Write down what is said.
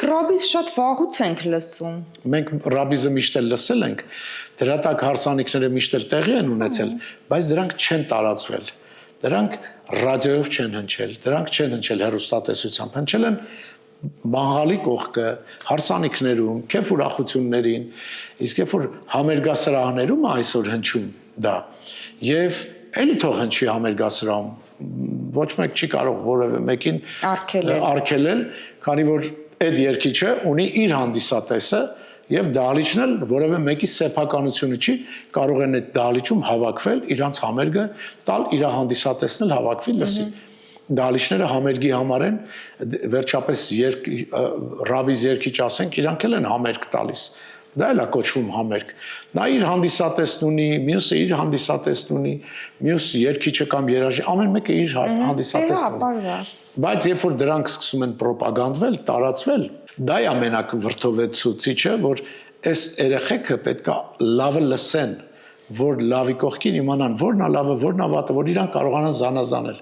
մենք ռաբիս շատ վաղուց ենք լսում։ Մենք ռաբիզը միշտ էլ լսել ենք, դրա տակ հարսանիքները միշտ էլ տեղի են ունեցել, բայց դրանք չեն տարածվել։ Դրանք ռադիոյով չեն հնչել, դրանք չեն հնչել հեռուստատեսությամբ, հնչել են մահալի կողքը, հարսանիքներում, քեֆ ուրախություններին, իսկ երբ որ համերգասրահներում այսօր հնչում դա, եւ էլի թող հնչի համերգասրահում, ոչ մեկ չի կարող որևէ մեկին արգելել, քանի որ այդ երգիչը ունի իր հանդիսատեսը եւ դահլիճն էլ որևէ մեկի սեփականությունը չի կարող են այդ դահլիճում հավաքվել իրանց համերգը տալ իր հանդիսատեսն էլ հավաքվի լսի դահլիճները համերգի համար են վերջապես ռաբիզ երգիչ ասենք իրանք էլ են համերգ տալիս դա էլ է կոչվում համերգ նա իր հանդիսատեսն ունի մյուսը իր հանդիսատեսն ունի մյուս երգիչը կամ երաժիշտ ամեն մեկը իր հանդիսատեսն ունի բայց երբ որ դրանք սկսում են ռոպագանդվել տարածվել դա է ամենակ վրդովեցուցիչը որ այս երեխեքը պետք է լավը լսեն որ լավի կողքին իմանան որն է լավը որն է վատը որ իրան կարողանան զանազանել